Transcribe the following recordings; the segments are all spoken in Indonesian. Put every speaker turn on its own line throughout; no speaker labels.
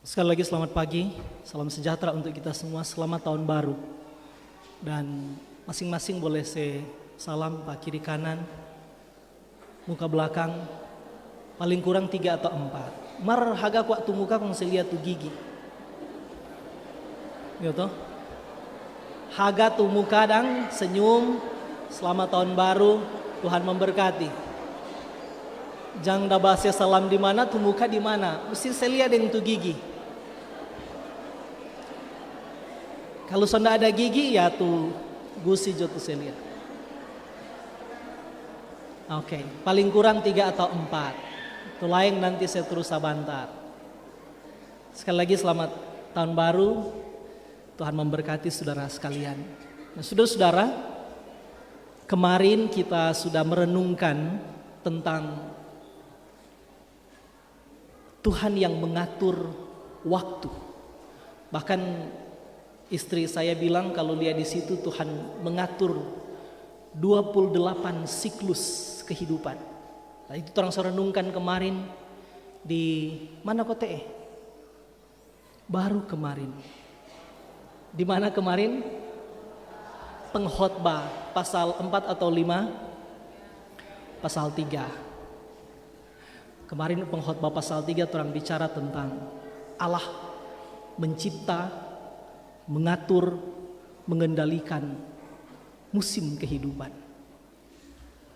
Sekali lagi selamat pagi, salam sejahtera untuk kita semua, selamat tahun baru. Dan masing-masing boleh saya salam pak kiri kanan, muka belakang, paling kurang 3 atau 4. Mar haga kuat tu muka kong saya lihat tu gigi. Gitu. Haga tu muka dan senyum, selamat tahun baru, Tuhan memberkati. Jangan dah bahasa salam di mana, tu muka di mana. Mesti saya lihat dengan tu gigi. Kalau sudah ada gigi ya tu gusi jo tu saya lihat. Oke, paling kurang 3 atau 4. Itu lain nanti saya terus sabantar. Sekali lagi selamat tahun baru. Tuhan memberkati saudara sekalian. Nah, saudara-saudara, kemarin kita sudah merenungkan tentang Tuhan yang mengatur waktu. Bahkan istri saya bilang kalau lihat di situ Tuhan mengatur 28 siklus kehidupan. Nah, itu orang saya renungkan kemarin di mana kota baru kemarin. Di mana kemarin? Pengkhotbah pasal 4 atau 5? Pasal 3. Kemarin pengkhotbah pasal 3 orang bicara tentang Allah mencipta, mengatur, mengendalikan musim kehidupan.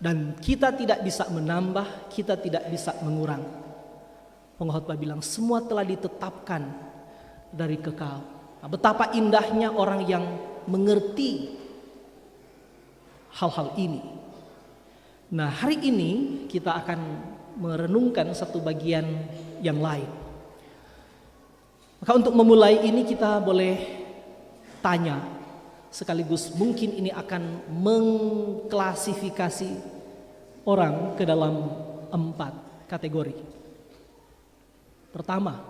Dan kita tidak bisa menambah, kita tidak bisa mengurang. Pengkhotbah bilang semua telah ditetapkan dari kekal. Nah, betapa indahnya orang yang mengerti hal-hal ini. Nah, hari ini kita akan merenungkan satu bagian yang lain. Maka untuk memulai ini kita boleh tanya, sekaligus mungkin ini akan mengklasifikasi orang ke dalam 4 kategori. Pertama,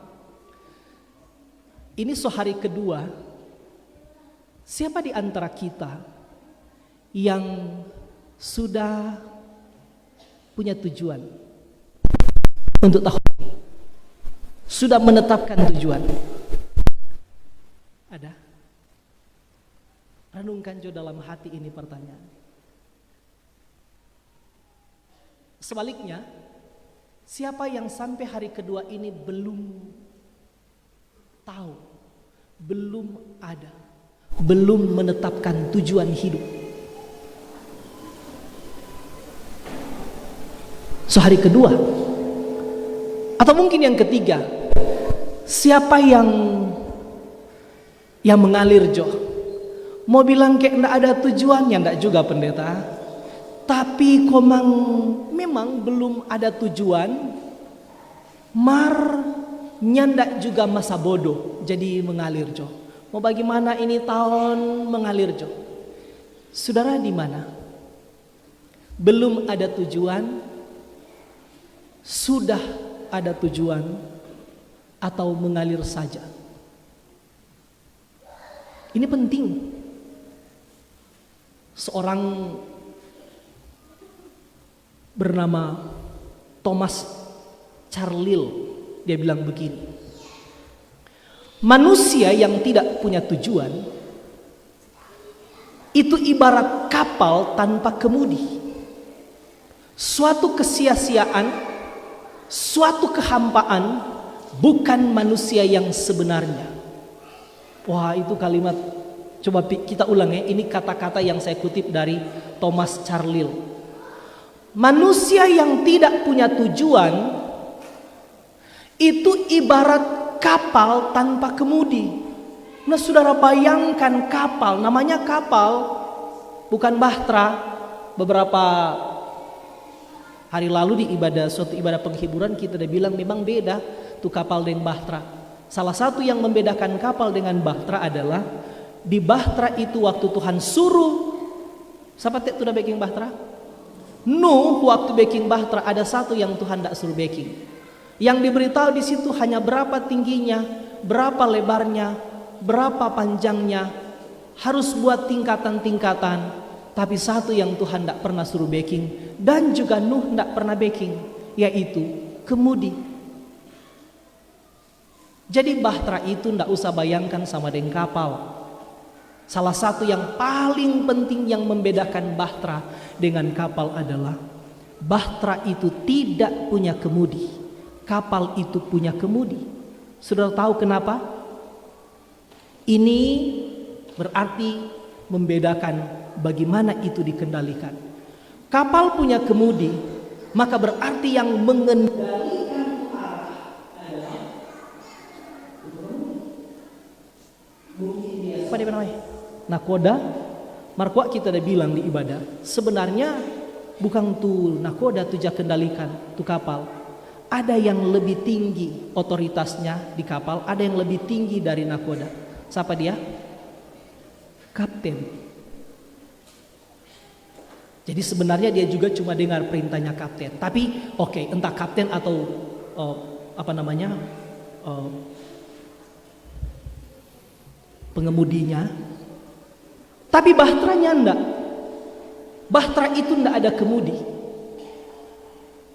ini hari kedua, siapa di antara kita yang sudah punya tujuan untuk tahun ini? Sudah menetapkan tujuan? Ada? Renungkan jo dalam hati ini pertanyaan. Sebaliknya, siapa yang sampai hari kedua ini belum tahu, belum ada, belum menetapkan tujuan hidup? Hari kedua. Atau mungkin yang ketiga, siapa yang mengalir jo? Mau bilang kayak ndak ada tujuannya, ndak juga pendeta. Tapi memang belum ada tujuan, nyandak juga masa bodoh, jadi mengalir jo. Mau bagaimana ini tahun mengalir jo? Saudara di mana? Belum ada tujuan, sudah ada tujuan, atau mengalir saja? Ini penting. Seorang bernama Thomas Carlyle, dia bilang begini: manusia yang tidak punya tujuan itu ibarat kapal tanpa kemudi. Suatu kesia-siaan, suatu kehampaan, bukan manusia yang sebenarnya. Wah, itu kalimat, coba kita ulang ya. Ini kata-kata yang saya kutip dari Thomas Carlyle. Manusia yang tidak punya tujuan itu ibarat kapal tanpa kemudi. Nah, saudara bayangkan kapal, namanya kapal, bukan bahtera. Beberapa hari lalu di suatu ibadah penghiburan kita udah bilang memang beda tuh kapal dengan bahtera. Salah satu yang membedakan kapal dengan bahtera adalah di bahtera itu waktu Tuhan suruh, siapa tuh udah baking bahtera? Nuh waktu baking bahtera ada satu yang Tuhan tidak suruh baking. Yang diberitahu di situ hanya berapa tingginya, berapa lebarnya, berapa panjangnya, harus buat tingkatan-tingkatan. Tapi satu yang Tuhan tidak pernah suruh baking dan juga Nuh tidak pernah baking, yaitu kemudi. Jadi bahtera itu ndak usah bayangkan sama dengan kapal. Salah satu yang paling penting yang membedakan bahtera dengan kapal adalah bahtera itu tidak punya kemudi, kapal itu punya kemudi. Sudah tahu kenapa? Ini berarti membedakan bagaimana itu dikendalikan. Kapal punya kemudi, maka berarti yang mengendalikan arah adalah apa dia namanya? Nakoda. Markwa kita udah bilang di ibadah, sebenarnya bukan tuh nakoda tuh kendalikan tuh kapal. Ada yang lebih tinggi otoritasnya di kapal, ada yang lebih tinggi dari nakoda. Siapa dia? Kapten. Jadi sebenarnya dia juga cuma dengar perintahnya kapten. Tapi oke, entah kapten atau pengemudinya. Tapi bahteranya enggak. Bahtera itu enggak ada kemudi.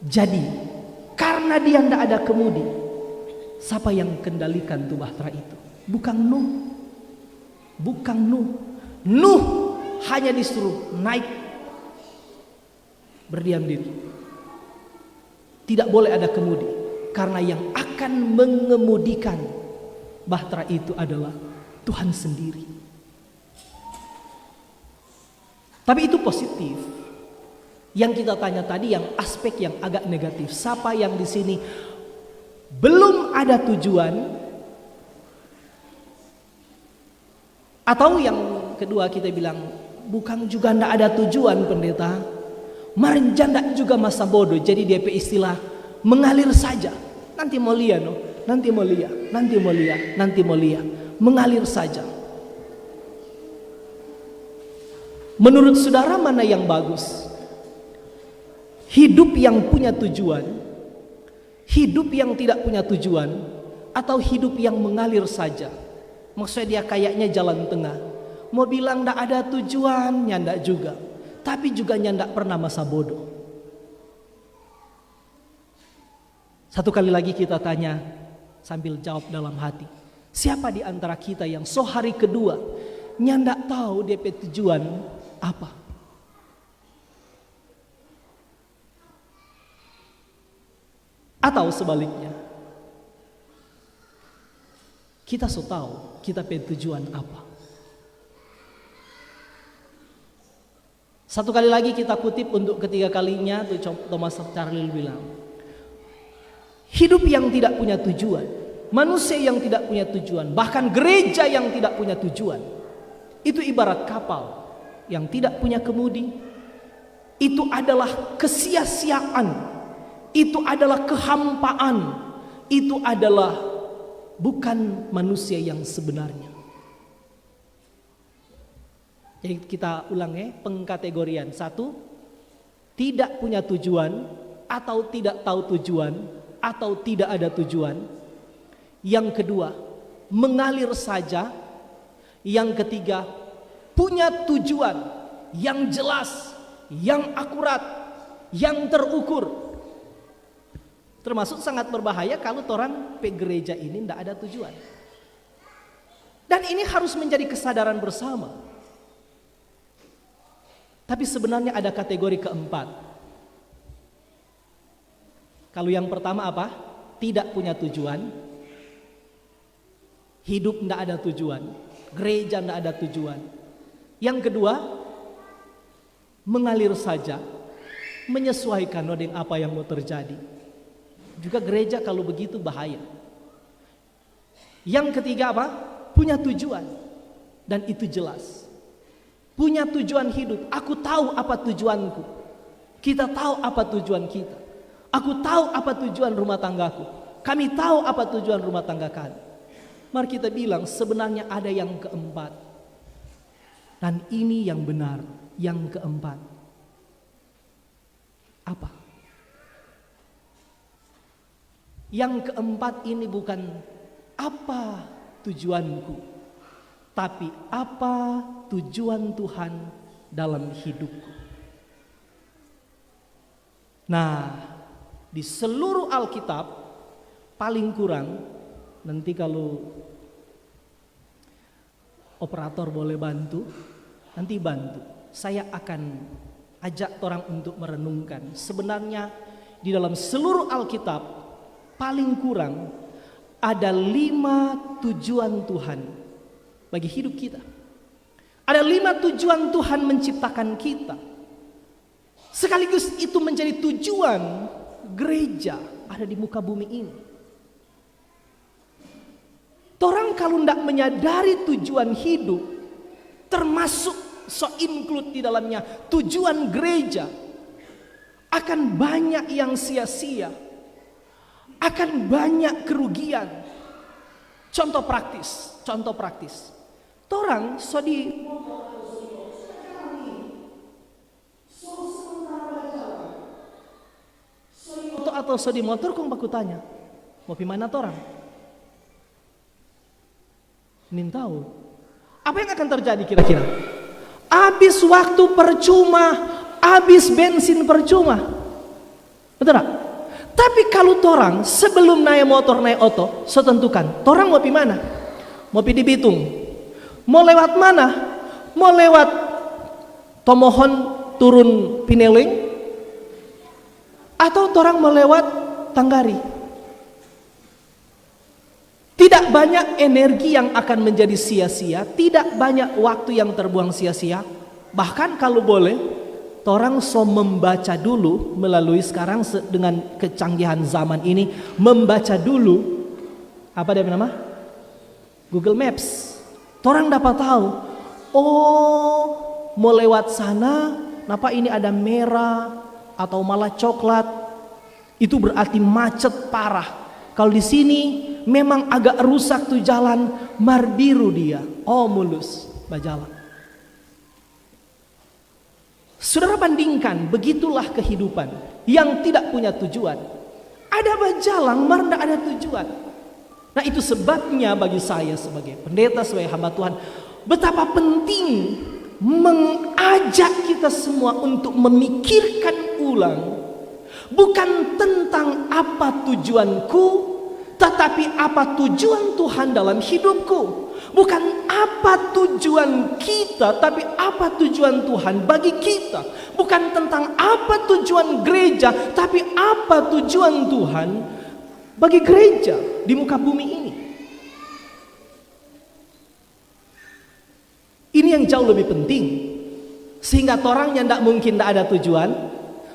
Jadi karena dia enggak ada kemudi, siapa yang kendalikan tuh bahtera itu? Bukan Nuh. Bukan Nuh. Nuh hanya disuruh naik, berdiam diri. Tidak boleh ada kemudi, karena yang akan mengemudikan bahtera itu adalah Tuhan sendiri. Tapi itu positif. Yang kita tanya tadi yang aspek yang agak negatif. Siapa yang di sini belum ada tujuan? Atau yang kedua kita bilang bukan juga ndak ada tujuan pendeta. Merenjanda juga masa bodoh. Jadi DP istilah mengalir saja. Nanti mau lihat, no? Nanti mau lihat, nanti mau lihat, nanti mau lihat. Mengalir saja. Menurut saudara mana yang bagus? Hidup yang punya tujuan, hidup yang tidak punya tujuan, atau hidup yang mengalir saja? Maksudnya dia kayaknya jalan tengah. Mau bilang ndak ada tujuan, nyandak juga. Tapi juga nyandak pernah masa bodoh. Satu kali lagi kita tanya sambil jawab dalam hati. Siapa di antara kita yang hari kedua nyandak tahu DP tujuan apa? Atau sebaliknya, kita tahu kita punya tujuan apa? Satu kali lagi kita kutip untuk ketiga kalinya tuh Thomas Carlyle bilang, hidup yang tidak punya tujuan, manusia yang tidak punya tujuan, bahkan gereja yang tidak punya tujuan, itu ibarat kapal yang tidak punya kemudi. Itu adalah kesia-siaan, itu adalah kehampaan, itu adalah bukan manusia yang sebenarnya. Jadi kita ulang ya, pengkategorian. Satu, tidak punya tujuan atau tidak tahu tujuan atau tidak ada tujuan. Yang kedua, mengalir saja. Yang ketiga, punya tujuan yang jelas, yang akurat, yang terukur. Termasuk sangat berbahaya kalau orang gereja ini tidak ada tujuan. Dan ini harus menjadi kesadaran bersama. Tapi sebenarnya ada kategori keempat. Kalau yang pertama apa? Tidak punya tujuan. Hidup tidak ada tujuan. Gereja tidak ada tujuan. Yang kedua, mengalir saja, menyesuaikan dengan apa yang mau terjadi. Juga gereja kalau begitu bahaya. Yang ketiga apa? Punya tujuan. Dan itu jelas. Punya tujuan hidup. Aku tahu apa tujuanku. Kita tahu apa tujuan kita. Aku tahu apa tujuan rumah tanggaku. Kami tahu apa tujuan rumah tangga kami. Mari kita bilang sebenarnya ada yang keempat. Dan ini yang benar, yang keempat. Apa? Yang keempat ini bukan apa tujuanku, tapi apa tujuan Tuhan dalam hidupku. Nah, di seluruh Alkitab paling kurang Nanti kalau operator boleh bantu, nanti bantu. Saya akan ajak orang untuk merenungkan. Sebenarnya di dalam seluruh Alkitab paling kurang ada 5 tujuan Tuhan bagi hidup kita. Ada 5 tujuan Tuhan menciptakan kita. Sekaligus itu menjadi tujuan gereja ada di muka bumi ini. Orang kalau tidak menyadari tujuan hidup, termasuk include di dalamnya tujuan gereja, akan banyak yang sia-sia, akan banyak kerugian. Contoh praktis. Orang sodi atau sodi motor kong baku tanya, mau pi mana torang? Nin tahu. Apa yang akan terjadi kira-kira? Habis waktu percuma, habis bensin percuma. Betul tak? Tapi kalau torang sebelum naik motor naik oto, so tentukan, torang mau pi mana? Mau pi di Bitung. Mau lewat mana? Mau lewat Tomohon turun Pineling? Atau torang mau lewat Tanggari? Tidak banyak energi yang akan menjadi sia-sia, tidak banyak waktu yang terbuang sia-sia. Bahkan kalau boleh, orang so membaca dulu melalui sekarang dengan kecanggihan zaman ini, membaca dulu apa dia nama? Google Maps. Orang dapat tahu, oh mau lewat sana, kenapa ini ada merah atau malah coklat? Itu berarti macet parah. Kalau di sini memang agak rusak tuh jalan, marbiru dia. Oh mulus bajalan. Saudara bandingkan, begitulah kehidupan yang tidak punya tujuan. Ada bajalan, mar tidak ada tujuan. Nah itu sebabnya bagi saya sebagai pendeta, sebagai hamba Tuhan, betapa penting mengajak kita semua untuk memikirkan ulang, bukan tentang apa tujuanku, tetapi apa tujuan Tuhan dalam hidupku. Bukan apa tujuan kita, tapi apa tujuan Tuhan bagi kita. Bukan tentang apa tujuan gereja, tapi apa tujuan Tuhan bagi gereja di muka bumi ini. Ini yang jauh lebih penting. Sehingga orangnya tidak mungkin tidak ada tujuan.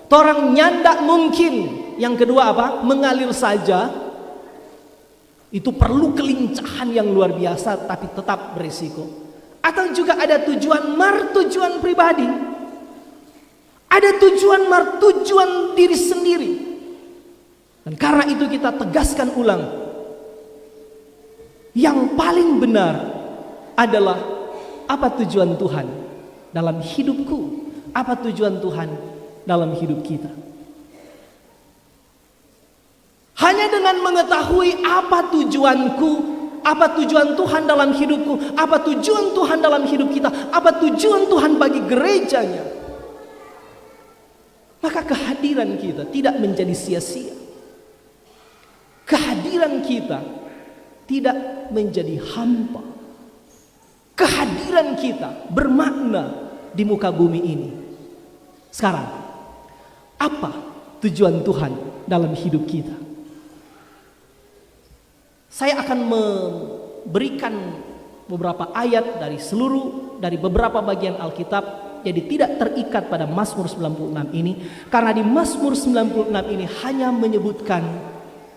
Orangnya tidak mungkin. Yang kedua apa? Mengalir saja. Itu perlu kelincahan yang luar biasa, tapi tetap berisiko. Atau juga ada tujuan tujuan pribadi. Ada tujuan diri sendiri. Dan karena itu kita tegaskan ulang, yang paling benar adalah apa tujuan Tuhan dalam hidupku, apa tujuan Tuhan dalam hidup kita. Hanya dengan mengetahui apa tujuanku, apa tujuan Tuhan dalam hidupku, apa tujuan Tuhan dalam hidup kita, apa tujuan Tuhan bagi gerejanya, maka kehadiran kita tidak menjadi sia-sia. Kehadiran kita tidak menjadi hampa. Kehadiran kita bermakna di muka bumi ini. Sekarang, apa tujuan Tuhan dalam hidup kita? Saya akan memberikan beberapa ayat dari beberapa bagian Alkitab, jadi tidak terikat pada Mazmur 96 ini, karena di Mazmur 96 ini hanya menyebutkan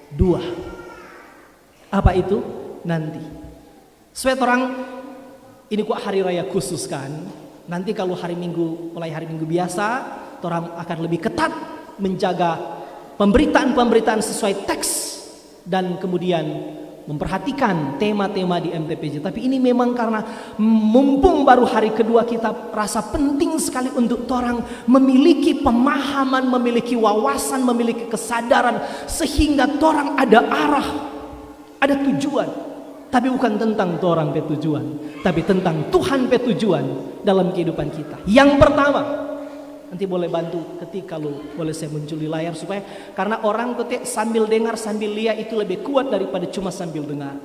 2. Apa itu? Nanti. Supaya orang ini kok hari raya khusus kan? Nanti kalau mulai hari Minggu biasa, orang akan lebih ketat menjaga pemberitaan-pemberitaan sesuai teks dan kemudian memperhatikan tema-tema di MTPJ. Tapi ini memang karena mumpung baru hari kedua, kita rasa penting sekali untuk orang memiliki pemahaman, memiliki wawasan, memiliki kesadaran, sehingga orang ada arah, ada tujuan. Tapi bukan tentang orang pe tujuan, tapi tentang Tuhan pe tujuan dalam kehidupan kita. Yang pertama, Nanti boleh bantu ketik kalau boleh saya muncul di layar supaya karena orang ketik sambil dengar sambil lihat itu lebih kuat daripada cuma sambil dengar.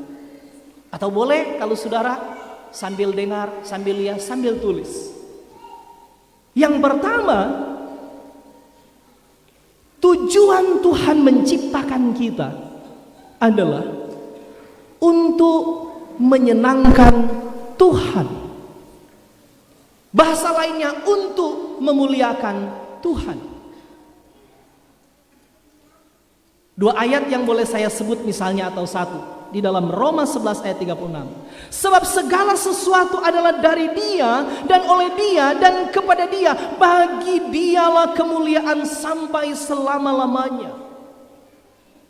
Atau boleh kalau saudara sambil dengar, sambil lihat, sambil tulis. Yang pertama, tujuan Tuhan menciptakan kita adalah untuk menyenangkan Tuhan. Bahasa lainnya untuk memuliakan Tuhan. Dua ayat yang boleh saya sebut misalnya atau satu. Di dalam Roma 11 ayat 36. Sebab segala sesuatu adalah dari Dia dan oleh Dia dan kepada Dia. Bagi Dialah kemuliaan sampai selama-lamanya.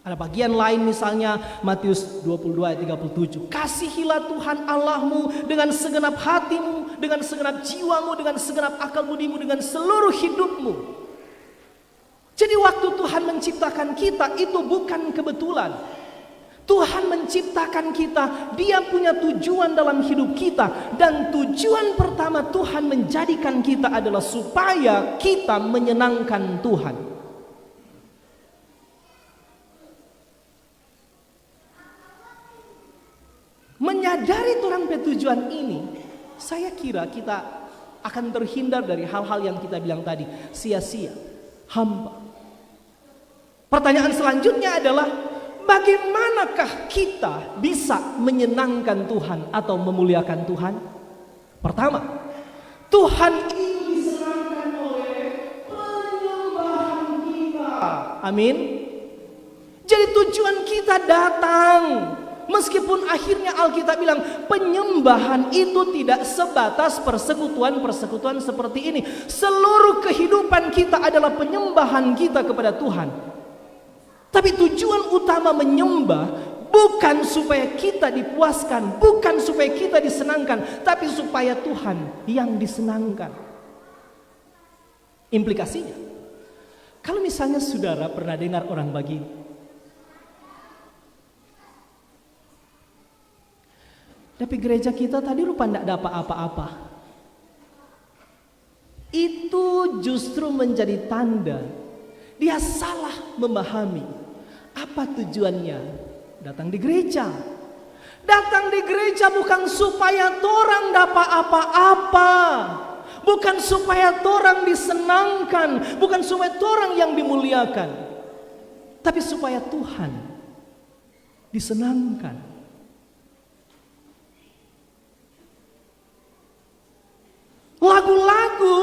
Ada bagian lain misalnya Matius 22 ayat 37. Kasihilah Tuhan Allahmu dengan segenap hatimu, dengan segenap jiwamu, dengan segenap akal budimu, dengan seluruh hidupmu. Jadi waktu Tuhan menciptakan kita itu bukan kebetulan. Tuhan menciptakan kita, Dia punya tujuan dalam hidup kita. Dan tujuan pertama Tuhan menjadikan kita adalah supaya kita menyenangkan Tuhan. Menyadari orang tujuan ini, saya kira kita akan terhindar dari hal-hal yang kita bilang tadi, sia-sia, hampa. Pertanyaan selanjutnya adalah, bagaimanakah kita bisa menyenangkan Tuhan atau memuliakan Tuhan? Pertama, Tuhan itu disenangkan oleh penyembahan kita. Amin. Jadi tujuan kita datang. Meskipun akhirnya Alkitab bilang penyembahan itu tidak sebatas persekutuan-persekutuan seperti ini. Seluruh kehidupan kita adalah penyembahan kita kepada Tuhan. Tapi tujuan utama menyembah bukan supaya kita dipuaskan, bukan supaya kita disenangkan, tapi supaya Tuhan yang disenangkan. Implikasinya, kalau misalnya saudara pernah dengar orang begini, tapi gereja kita tadi rupa tidak dapat apa-apa. Itu justru menjadi tanda dia salah memahami apa tujuannya datang di gereja. Datang di gereja bukan supaya orang dapat apa-apa, bukan supaya orang disenangkan, bukan supaya orang yang dimuliakan, tapi supaya Tuhan disenangkan. Lagu-lagu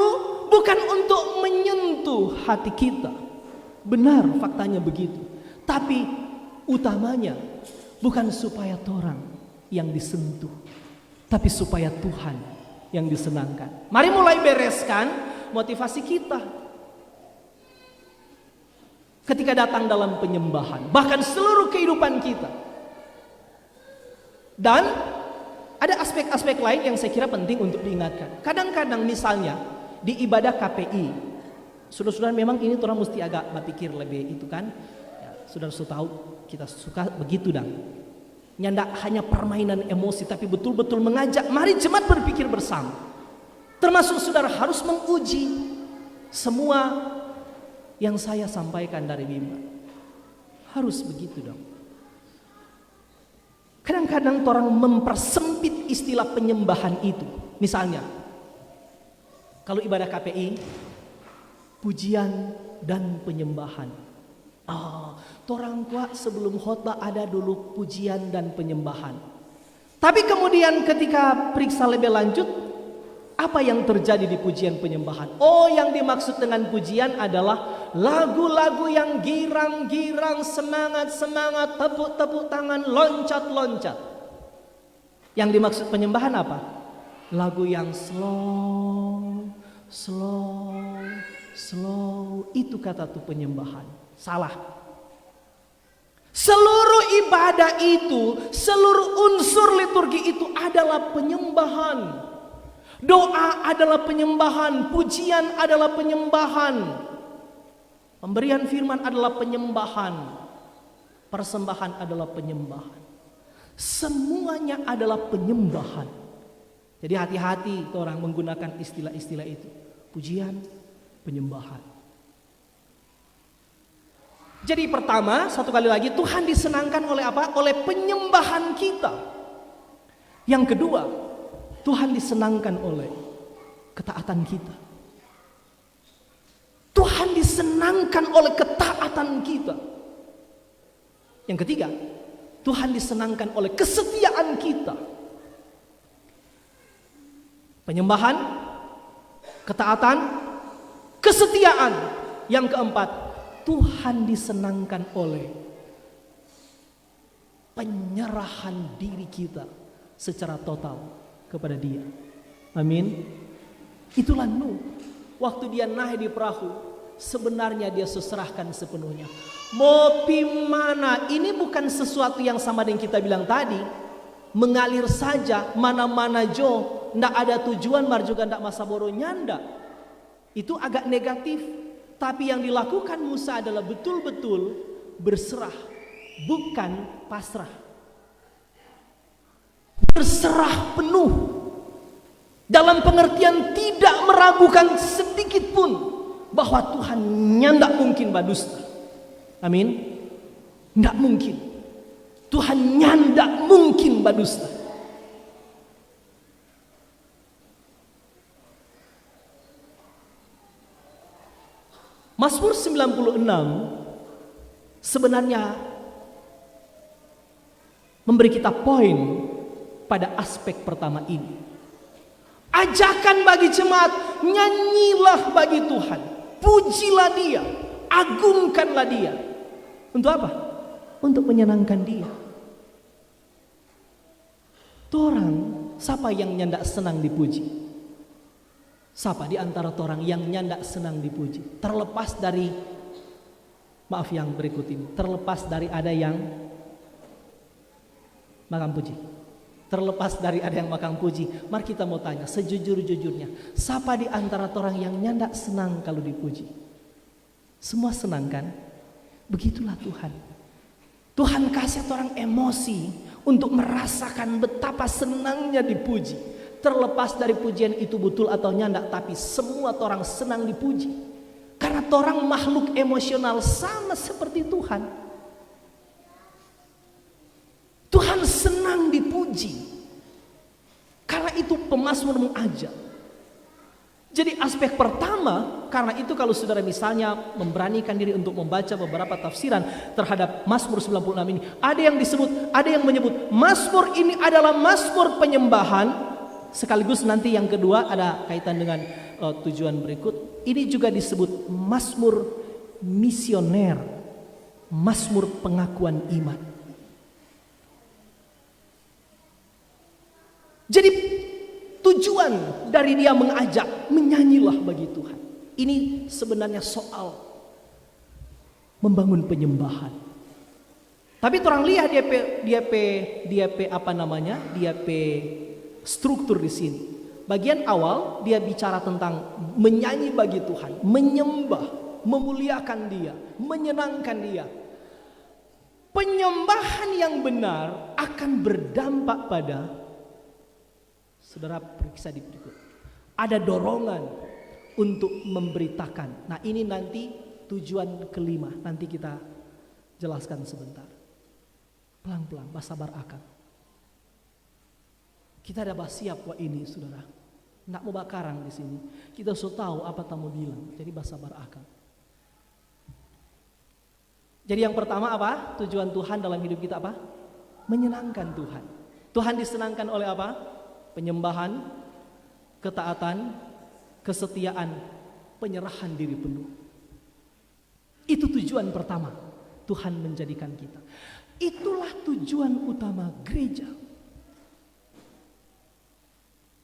bukan untuk menyentuh hati kita. Benar faktanya begitu. Tapi utamanya bukan supaya orang yang disentuh, tapi supaya Tuhan yang disenangkan. Mari mulai bereskan motivasi kita ketika datang dalam penyembahan, bahkan seluruh kehidupan kita. Dan ada aspek-aspek lain yang saya kira penting untuk diingatkan. Kadang-kadang misalnya di ibadah KPI, saudara-saudara memang ini orang mesti agak berpikir lebih itu kan. Ya, saudara tahu kita suka begitu dan nyandak hanya permainan emosi, tapi betul-betul mengajak mari jemaat berpikir bersama. Termasuk saudara harus menguji semua yang saya sampaikan dari mimbar. Harus begitu dong. Kadang-kadang orang mempersempit istilah penyembahan itu. Misalnya, kalau ibadah KPI, pujian dan penyembahan. Orang tua sebelum khotbah ada dulu pujian dan penyembahan. Tapi kemudian ketika periksa lebih lanjut, apa yang terjadi di pujian penyembahan? Yang dimaksud dengan pujian adalah lagu-lagu yang girang-girang, semangat-semangat, tepuk-tepuk tangan, loncat-loncat. Yang dimaksud penyembahan apa? Lagu yang slow. Itu kata tuh penyembahan. Salah. Seluruh ibadah itu, seluruh unsur liturgi itu adalah penyembahan. Doa adalah penyembahan, pujian adalah penyembahan. Pemberian firman adalah penyembahan. Persembahan adalah penyembahan. Semuanya adalah penyembahan. Jadi hati-hati orang menggunakan istilah-istilah itu. Pujian, penyembahan. Jadi pertama, satu kali lagi, Tuhan disenangkan oleh apa? Oleh penyembahan kita. Yang kedua, Tuhan disenangkan oleh ketaatan kita. Tuhan disenangkan oleh ketaatan kita. Yang ketiga, Tuhan disenangkan oleh kesetiaan kita. Penyembahan, ketaatan, kesetiaan. Yang keempat, Tuhan disenangkan oleh penyerahan diri kita secara total kepada Dia. Amin. Itulah Nuh. Waktu dia naik di perahu, sebenarnya dia serahkan sepenuhnya. Mau mana? Ini bukan sesuatu yang sama dengan kita bilang tadi. Mengalir saja, mana-mana jo, ndak ada tujuan, mar juga ndak masa bodoh nyanda. Itu agak negatif. Tapi yang dilakukan Musa adalah betul-betul berserah, bukan pasrah. Berserah penuh. Dalam pengertian tidak meragukan sedikit pun bahwa Tuhan ndak mungkin berdusta. Amin. Ndak mungkin. Tuhan ndak mungkin berdusta. Mazmur 96 sebenarnya memberi kita poin pada aspek pertama ini. Ajakan bagi jemaat, nyanyilah bagi Tuhan, pujilah Dia, agungkanlah Dia. Untuk apa? Untuk menyenangkan Dia. Torang, siapa yang nyandak senang dipuji? Siapa di antara torang yang nyandak senang dipuji? Terlepas dari, maaf yang berikut ini, terlepas dari ada yang makan puji. Terlepas dari ada yang makan puji, mari kita mau tanya sejujur-jujurnya, siapa di antara orang yang nyandak senang kalau dipuji? Semua senang kan? Begitulah Tuhan. Tuhan kasih orang emosi untuk merasakan betapa senangnya dipuji. Terlepas dari pujian itu betul atau nyandak, tapi semua orang senang dipuji. Karena orang makhluk emosional sama seperti Tuhan. Tuhan senang dipuji. Karena itu pemazmur mengajak. Jadi aspek pertama, karena itu kalau saudara misalnya memberanikan diri untuk membaca beberapa tafsiran terhadap Mazmur 96 ini, ada yang menyebut Mazmur ini adalah Mazmur penyembahan, sekaligus nanti yang kedua ada kaitan dengan tujuan berikut. Ini juga disebut Mazmur misioner, Mazmur pengakuan iman. Jadi tujuan dari dia mengajak, menyanyilah bagi Tuhan. Ini sebenarnya soal membangun penyembahan. Tapi orang lihat dia struktur di sini. Bagian awal dia bicara tentang menyanyi bagi Tuhan, menyembah, memuliakan Dia, menyenangkan Dia. Penyembahan yang benar akan berdampak pada, saudara periksa di berikut. Ada dorongan untuk memberitakan. Nah ini nanti tujuan kelima. Nanti kita jelaskan sebentar. Pelan-pelan, bersabar akan. Kita ada siap wah ini saudara. Nggak mau bakarang di sini. Kita sudah tahu apa tamu bilang. Jadi bersabar akan. Jadi yang pertama apa? Tujuan Tuhan dalam hidup kita apa? Menyenangkan Tuhan. Tuhan disenangkan oleh apa? Penyembahan, ketaatan, kesetiaan, penyerahan diri penuh. Itu tujuan pertama Tuhan menjadikan kita. Itulah tujuan utama gereja.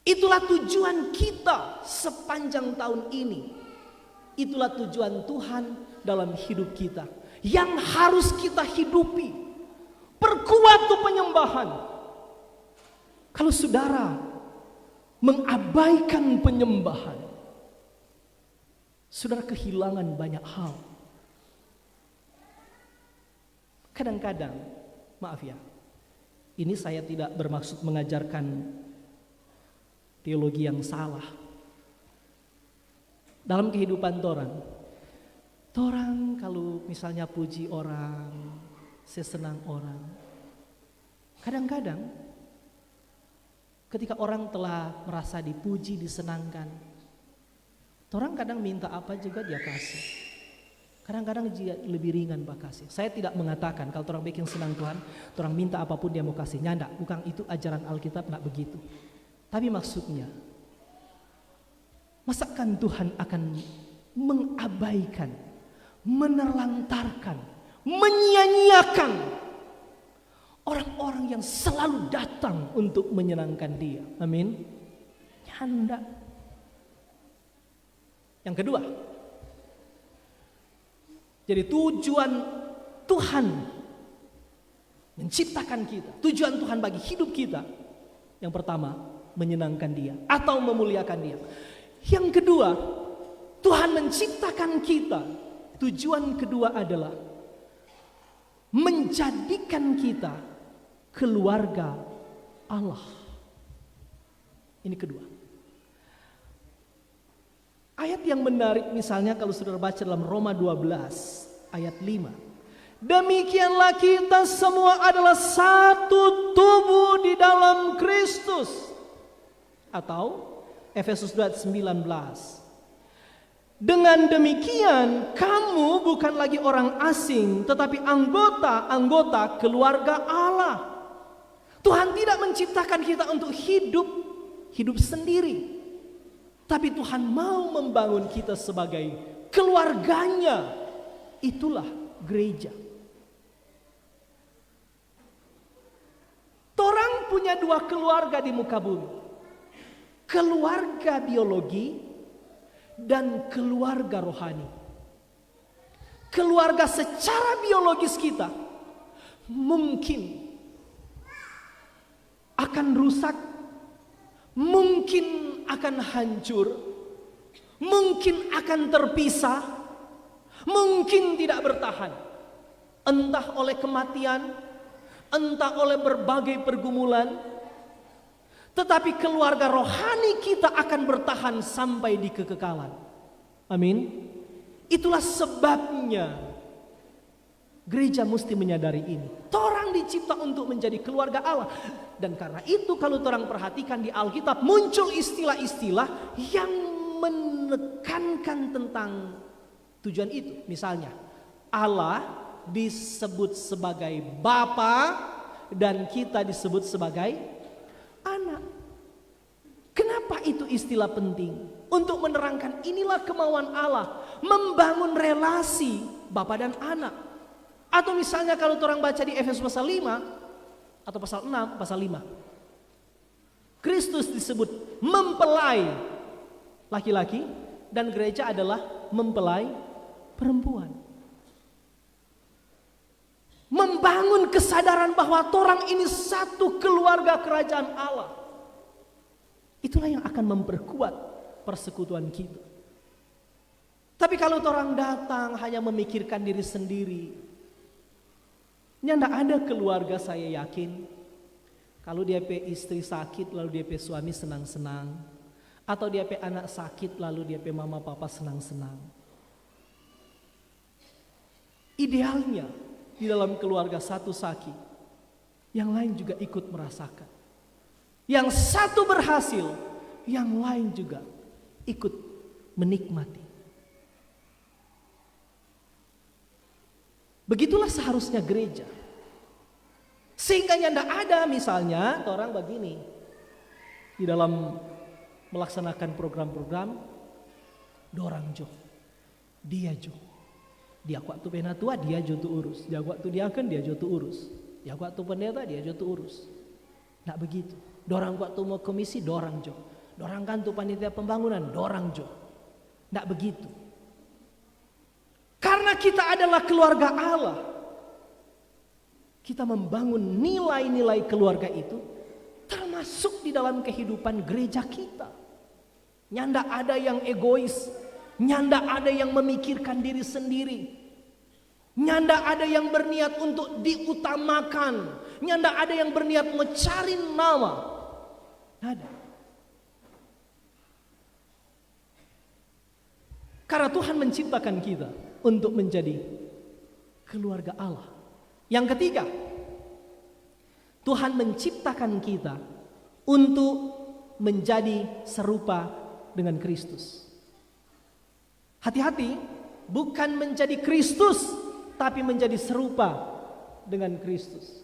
Itulah tujuan kita sepanjang tahun ini. Itulah tujuan Tuhan dalam hidup kita. Yang harus kita hidupi. Perkuat tuh penyembahan. Kalau saudara mengabaikan penyembahan, saudara kehilangan banyak hal. Kadang-kadang, maaf ya, ini saya tidak bermaksud mengajarkan teologi yang salah. dalam kehidupan torang kalau misalnya puji orang, sesenang orang, kadang-kadang ketika orang telah merasa dipuji, disenangkan, orang kadang minta apa juga dia kasih. Kadang-kadang dia lebih ringan bah kasih. Saya tidak mengatakan kalau orang bikin senang Tuhan, orang minta apapun dia mau kasih. Nyanda, bukan itu ajaran Alkitab, tidak begitu. Tapi maksudnya, masakan Tuhan akan mengabaikan, menelantarkan, menyia-nyiakan orang-orang yang selalu datang untuk menyenangkan dia. Amin. Nyanda. Yang kedua, jadi tujuan Tuhan menciptakan kita, tujuan Tuhan bagi hidup kita, yang pertama menyenangkan dia atau memuliakan dia. Yang kedua, Tuhan menciptakan kita, tujuan kedua adalah menjadikan kita keluarga Allah. Ini kedua. Ayat yang menarik misalnya kalau saudara baca dalam Roma 12 ayat 5. Demikianlah kita semua adalah satu tubuh di dalam Kristus. Atau Efesus 2:19. Dengan demikian kamu bukan lagi orang asing, tetapi anggota keluarga Allah. Tuhan tidak menciptakan kita untuk hidup sendiri. Tapi Tuhan mau membangun kita sebagai keluarganya. Itulah gereja. Torang punya dua keluarga di muka bumi. Keluarga biologi dan keluarga rohani. Keluarga secara biologis kita mungkin akan rusak, mungkin akan hancur, mungkin akan terpisah, mungkin tidak bertahan. Entah oleh kematian, entah oleh berbagai pergumulan. Tetapi keluarga rohani kita akan bertahan sampai di kekekalan. Amin. Itulah sebabnya gereja mesti menyadari ini. Torang dicipta untuk menjadi keluarga Allah. Dan karena itu kalau torang perhatikan di Alkitab muncul istilah-istilah yang menekankan tentang tujuan itu. Misalnya Allah disebut sebagai Bapa dan kita disebut sebagai anak. Kenapa itu istilah penting? Untuk menerangkan inilah kemauan Allah, membangun relasi Bapa dan anak. Atau misalnya kalau orang baca di Efesus pasal 5 atau pasal 6, pasal 5. Kristus disebut mempelai laki-laki dan gereja adalah mempelai perempuan. Membangun kesadaran bahwa orang ini satu keluarga kerajaan Allah. Itulah yang akan memperkuat persekutuan kita. Tapi kalau orang datang hanya memikirkan diri sendiri, tidak ada keluarga saya yakin. Kalau dia pe istri sakit lalu dia pe suami senang-senang, atau dia pe anak sakit lalu dia pe mama papa senang-senang. Idealnya di dalam keluarga satu sakit, yang lain juga ikut merasakan. Yang satu berhasil, yang lain juga ikut menikmati. Begitulah seharusnya gereja. Sehingga tidak ada misalnya orang begini. Di dalam melaksanakan program-program, dorang jo, dia jo. Dia waktu penatua dia jo tu urus. Dia waktu diaken dia jo tu urus. Dia waktu pendeta dia jo tu urus. Tidak begitu. Dorang waktu mau komisi dorang jo. Dorang kan tu panitia pembangunan dorang jo. Tidak begitu. Karena kita adalah keluarga Allah, kita membangun nilai-nilai keluarga itu termasuk di dalam kehidupan gereja kita. Nyanda ada yang egois, nyanda ada yang memikirkan diri sendiri, nyanda ada yang berniat untuk diutamakan, nyanda ada yang berniat mencari nama. Ada. Karena Tuhan menciptakan kita untuk menjadi keluarga Allah. Yang ketiga, Tuhan menciptakan kita untuk menjadi serupa dengan Kristus. Hati-hati, bukan menjadi Kristus, tapi menjadi serupa dengan Kristus.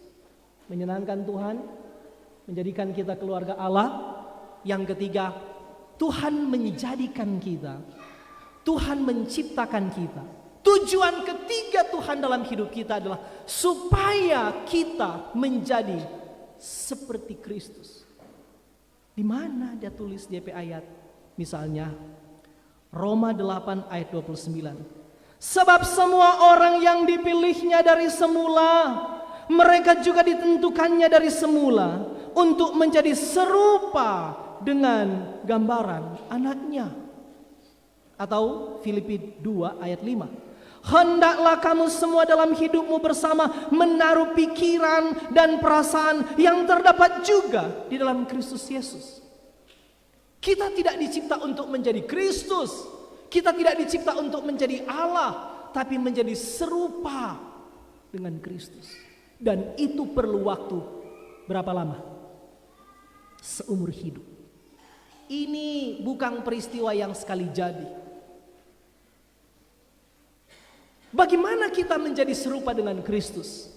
Menyenangkan Tuhan, menjadikan kita keluarga Allah. Yang ketiga, Tuhan menjadikan kita, Tuhan menciptakan kita. Tujuan ketiga Tuhan dalam hidup kita adalah supaya kita menjadi seperti Kristus. Di mana dia tulis di ayat? Misalnya Roma 8 ayat 29. Sebab semua orang yang dipilihnya dari semula, mereka juga ditentukannya dari semula untuk menjadi serupa dengan gambaran anaknya. Atau Filipi 2 ayat 5. Hendaklah kamu semua dalam hidupmu bersama menaruh pikiran dan perasaan yang terdapat juga di dalam Kristus Yesus. Kita tidak dicipta untuk menjadi Kristus. Kita tidak dicipta untuk menjadi Allah, tapi menjadi serupa dengan Kristus. Dan itu perlu waktu berapa lama? Seumur hidup. Ini bukan peristiwa yang sekali jadi. Bagaimana kita menjadi serupa dengan Kristus?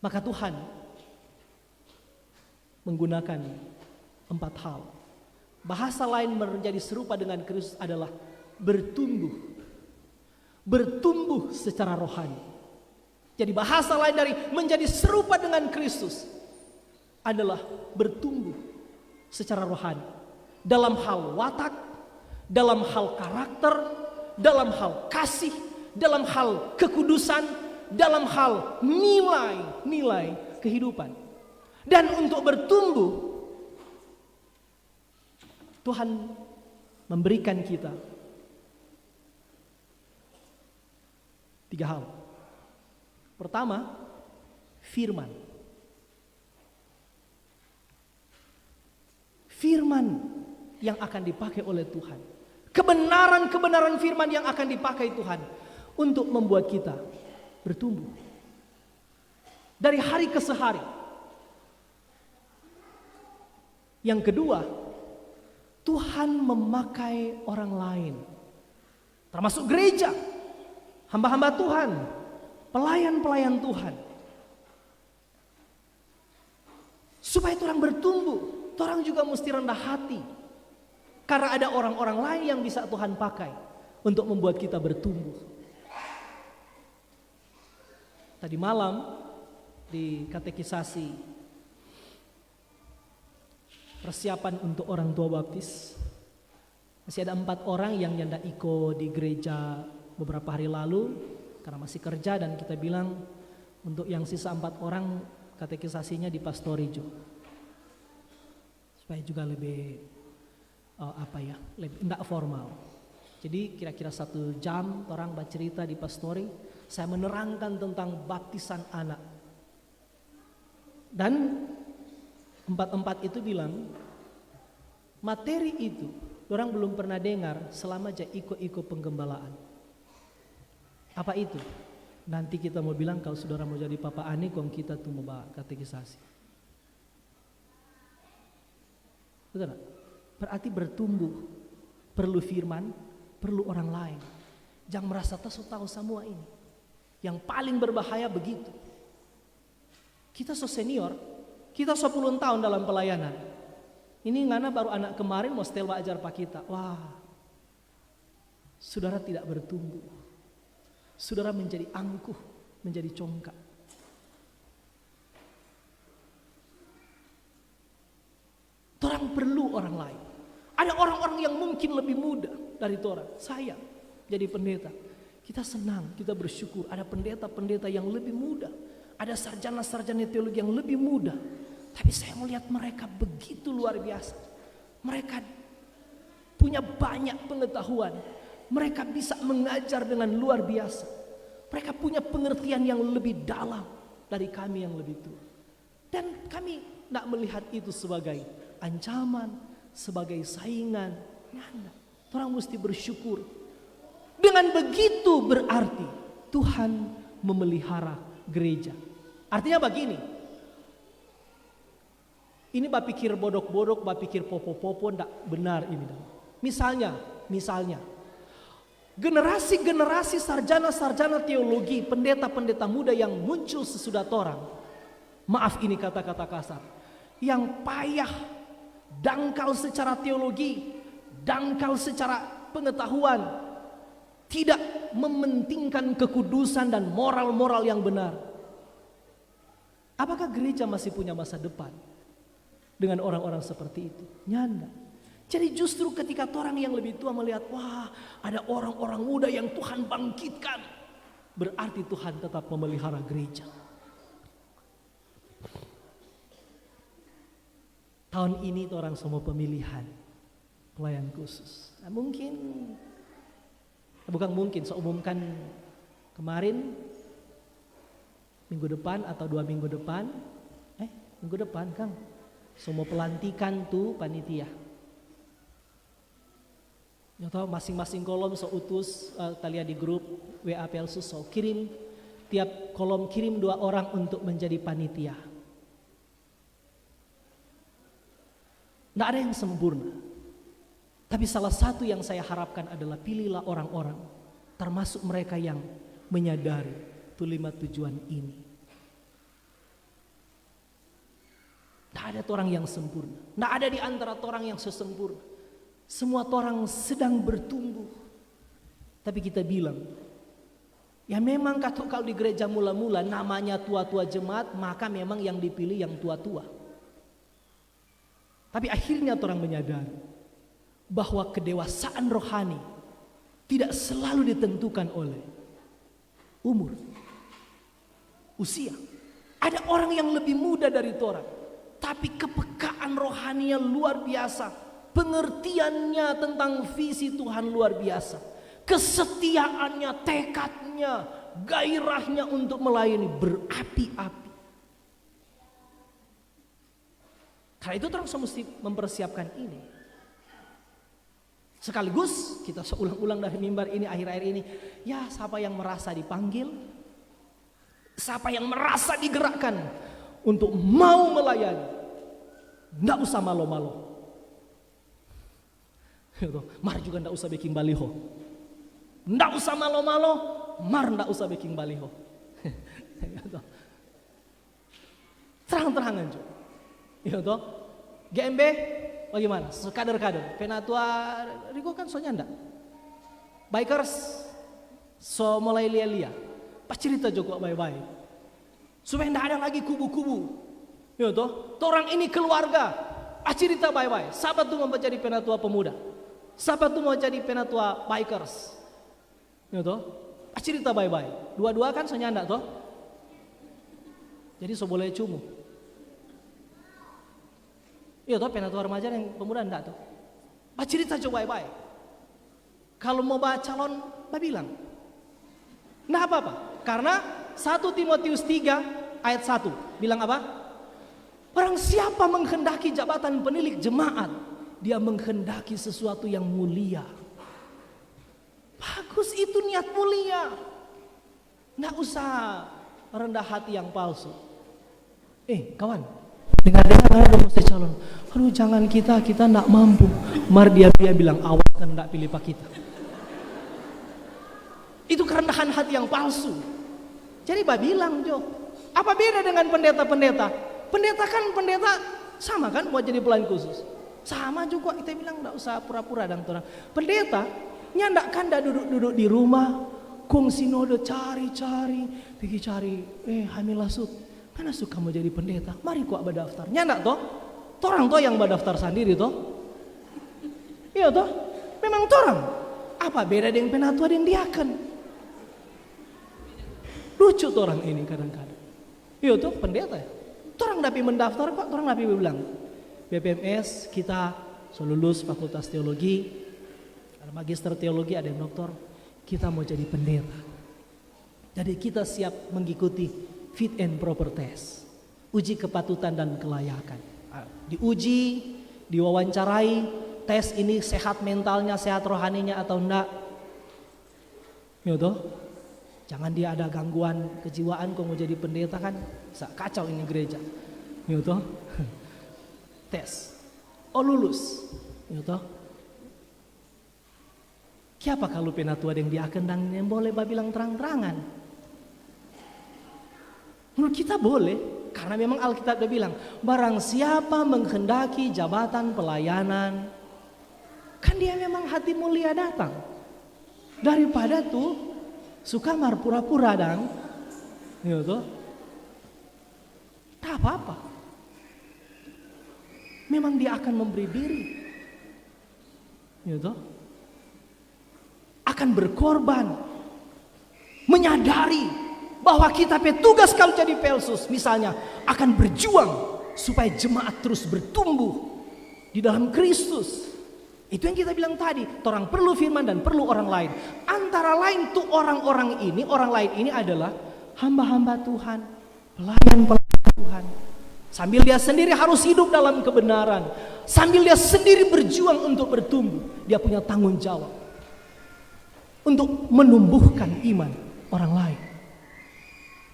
Maka Tuhan menggunakan 4 hal. Bahasa lain menjadi serupa dengan Kristus adalah bertumbuh. Bertumbuh secara rohani. Jadi bahasa lain dari menjadi serupa dengan Kristus adalah bertumbuh secara rohani. Dalam hal watak, dalam hal karakter, dalam hal kasih, dalam hal kekudusan, dalam hal nilai-nilai kehidupan. Dan untuk bertumbuh, Tuhan memberikan kita 3 hal. Pertama, firman. Firman yang akan dipakai oleh Tuhan. Kebenaran-kebenaran firman yang akan dipakai Tuhan untuk membuat kita bertumbuh dari hari ke hari. Yang kedua, Tuhan memakai orang lain, termasuk gereja, hamba-hamba Tuhan, pelayan-pelayan Tuhan, supaya orang bertumbuh. Orang juga mesti rendah hati. Karena ada orang-orang lain yang bisa Tuhan pakai untuk membuat kita bertumbuh. Tadi malam di katekisasi persiapan untuk orang tua baptis, masih ada 4 orang yang nyanda iko di gereja beberapa hari lalu karena masih kerja, dan kita bilang untuk yang sisa 4 orang katekisasinya di Pastorijo supaya juga lebih lebih tidak formal. Jadi kira-kira 1 jam orang bercerita di pastori, saya menerangkan tentang baptisan anak. Dan 4 itu bilang materi itu orang belum pernah dengar selama aja ikut penggembalaan. Apa itu? Nanti kita mau bilang kalau saudara mau jadi Papa Ani, kong kita tuh mau katekisasi. Betul gak? Berarti bertumbuh perlu firman, perlu orang lain. Jangan merasa tahu semua ini. Yang paling berbahaya begitu. Kita so senior, kita so puluhan tahun dalam pelayanan. Ini ngana baru anak kemarin mau setel ajar pak kita. Wah, saudara tidak bertumbuh. Saudara menjadi angkuh, menjadi congkak. Orang perlu orang lain. Ada orang-orang yang mungkin lebih muda dari orang. Saya jadi pendeta, kita senang, kita bersyukur. Ada pendeta-pendeta yang lebih muda, ada sarjana-sarjana teologi yang lebih muda. Tapi saya melihat mereka begitu luar biasa. Mereka punya banyak pengetahuan. Mereka bisa mengajar dengan luar biasa. Mereka punya pengertian yang lebih dalam dari kami yang lebih tua. Dan kami tidak melihat itu sebagai ancaman, sebagai saingan. Nggak. Orang mesti bersyukur. Dengan begitu berarti Tuhan memelihara gereja. Artinya begini. Ini bapikir bodok-bodok, bapikir popo-popo, ndak benar ini. Misalnya, generasi-generasi sarjana-sarjana teologi, pendeta-pendeta muda yang muncul sesudah torang. Maaf ini kata-kata kasar. Yang payah, dangkal secara teologi, dangkal secara pengetahuan, tidak mementingkan kekudusan dan moral-moral yang benar. Apakah gereja masih punya masa depan dengan orang-orang seperti itu? Nyanda. Jadi justru ketika orang yang lebih tua melihat, wah ada orang-orang muda yang Tuhan bangkitkan, berarti Tuhan tetap memelihara gereja. Tahun ini orang semua pemilihan pelayan khusus. Nah, saya umumkan kemarin, minggu depan atau 2 minggu depan, minggu depan Kang, semua pelantikan tuh panitia. Atau masing-masing kolom so utus talian di grup WA Pelsus, so kirim tiap kolom kirim 2 orang untuk menjadi panitia. Nggak ada yang sempurna. Tapi salah satu yang saya harapkan adalah pilihlah orang-orang, termasuk mereka yang menyadari 5 tujuan ini. Nggak ada orang yang sempurna. Nggak ada di antara orang yang sesempurna. Semua orang sedang bertumbuh. Tapi kita bilang, ya memang kalau di gereja mula-mula namanya tua-tua jemaat, maka memang yang dipilih yang tua-tua. Tapi akhirnya orang menyadari bahwa kedewasaan rohani tidak selalu ditentukan oleh umur, usia. Ada orang yang lebih muda dari orang, tapi kepekaan rohaninya luar biasa, pengertiannya tentang visi Tuhan luar biasa, kesetiaannya, tekadnya, gairahnya untuk melayani berapi-api. Karena itu orang mesti mempersiapkan ini. Sekaligus kita seulang-ulang dari mimbar ini akhir-akhir ini, ya siapa yang merasa dipanggil, siapa yang merasa digerakkan untuk mau melayani, nggak usah malo-malo. Mar juga nggak usah bikin baliho, nggak usah malo-malo, mar nggak usah bikin baliho. Terang-terangan juga. Iya toh, GMB bagaimana? Kader-kader, penatua, Rigo kan soalnya enggak. Bikers, so mulai lia-lia. Pas cerita juga baik-baik. Supaya enggak ada lagi kubu-kubu. Iya toh, orang ini keluarga. Pas cerita baik-baik. Siapa tuh mau jadi penatua pemuda? Siapa tuh mau jadi penatua bikers? Iya toh, pas cerita baik-baik. Dua-dua kan soalnya enggak toh. Jadi so boleh cumu. Iya toh, penatua remaja yang pemuda enggak tuh. Bah cerita coba baik. Kalau mau baca calon, bah bilang. Nah apa-apa. Karena 1 Timotius 3 ayat 1 bilang apa? Barang siapa menghendaki jabatan penilik jemaat, dia menghendaki sesuatu yang mulia. Bagus itu niat mulia. Nggak usah rendah hati yang palsu. Kawan, dengar-dengar ada mesti calon. Aduh jangan kita nggak mampu. Mar dia bilang awas kan nggak pilih pak kita. Itu kerendahan hati yang palsu. Jadi bah bilang Jo, apa beda dengan pendeta-pendeta? Pendeta kan pendeta sama kan buat jadi pelayan khusus. Sama juga kita bilang nggak usah pura-pura dan orang. Pendeta nyandak kan dah duduk-duduk di rumah, kong sinode cari-cari, pergi cari, hamilah sut. Karena suka mau jadi pendeta, mari kok berdaftar. Nyandak toh? Torang toh yang berdaftar sendiri toh? Iya toh? Memang torang. Apa beda dengan penatua dan diaken? Lucu torang ini kadang-kadang. Iya toh pendeta ya. Torang dapat mendaftar kok, torang dapat bilang BPMS kita so lulus fakultas teologi, ada magister teologi, ada yang doktor. Kita mau jadi pendeta. Jadi kita siap mengikuti fit and proper test, uji kepatutan dan kelayakan. Diuji, diwawancarai, tes ini sehat mentalnya, sehat rohaninya atau enggak. Gitu. Jangan dia ada gangguan kejiwaan kok mau jadi pendeta kan, bisa kacau ini gereja. Gitu. Tes. Oh lulus. Gitu. Siapa kalau penatua yang dia kendang yang boleh bilang terang-terangan? Menurut kita boleh, karena memang Alkitab dia bilang, barang siapa menghendaki jabatan pelayanan, kan dia memang hati mulia datang. Daripada tuh suka mar pura-pura dang, gitu. Tak apa-apa. Memang dia akan memberi diri, gitu. Akan berkorban, menyadari bahwa kita petugas kalau jadi pelsus misalnya akan berjuang supaya jemaat terus bertumbuh di dalam Kristus. Itu yang kita bilang tadi, orang perlu firman dan perlu orang lain. Antara lain tuh orang lain ini adalah hamba-hamba Tuhan, pelayan-pelayan Tuhan. Sambil dia sendiri harus hidup dalam kebenaran, sambil dia sendiri berjuang untuk bertumbuh, dia punya tanggung jawab untuk menumbuhkan iman orang lain.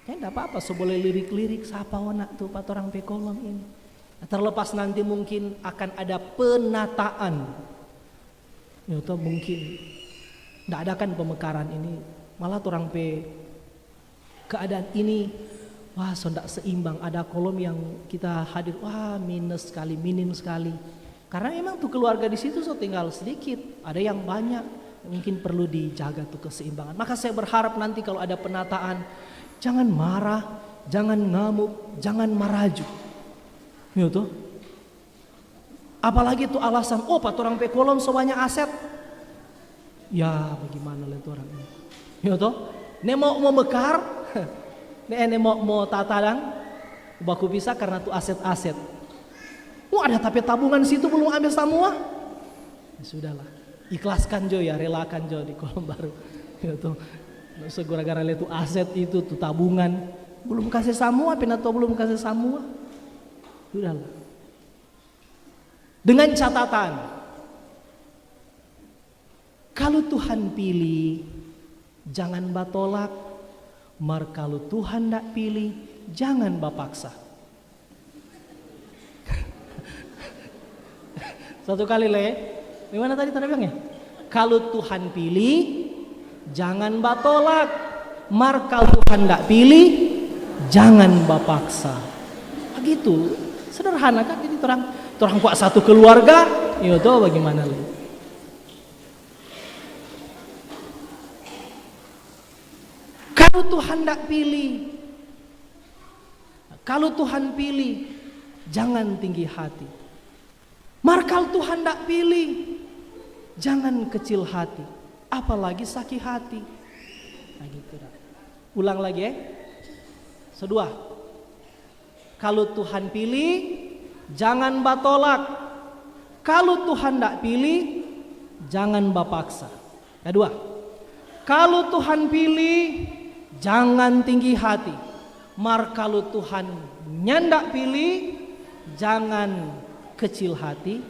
Ya enggak apa-apa, boleh lirik-lirik siapa nak tuh pat orang pekolom ini. Terlepas nanti mungkin akan ada penataan. Ya atau mungkin enggak ada kan pemekaran ini, malah orang keadaan ini wah sondak seimbang, ada kolom yang kita hadir wah minus sekali, minim sekali. Karena memang tuh keluarga di situ tinggal sedikit, ada yang banyak, mungkin perlu dijaga tuh keseimbangan. Maka saya berharap nanti kalau ada penataan, jangan marah, jangan ngamuk, jangan maraju. Gitu. Apalagi itu alasan, oh pat orang pekolom semuanya aset. Ya bagaimana lah itu orang ini. Gitu. Ne mau mekar, ne mau tatadang, baku bisa karena tuh aset-aset. Oh ada tapi tabungan situ belum ambil semua. Ya, sudahlah, ikhlaskan jo ya, relakan jo di kolom baru. Gitu. Segera-gara itu aset itu tuh tabungan belum kasih semua, penatua belum kasih semua. Sudahlah. Dengan catatan, kalau Tuhan pilih, jangan batolak. Mar kalau Tuhan tidak pilih, jangan bapaksa. Satu kali gimana tadi tanda bilangnya? Kalau Tuhan pilih, jangan batolak. Mar kalau Tuhan tidak pilih, jangan bapaksa. Begitu, sederhana kan? Jadi orang kuat satu keluarga, itu bagaimana lagi? Kalau Tuhan tidak pilih, kalau Tuhan pilih, jangan tinggi hati. Mar kalau Tuhan tidak pilih, jangan kecil hati, apalagi sakit hati. Nah gitu dah. Ulang lagi ya. Kedua, kalau Tuhan pilih, jangan batolak. Kalau Tuhan tidak pilih, jangan bapaksa. Kedua, kalau Tuhan pilih, jangan tinggi hati. Mar kalau Tuhan nyandak pilih, jangan kecil hati,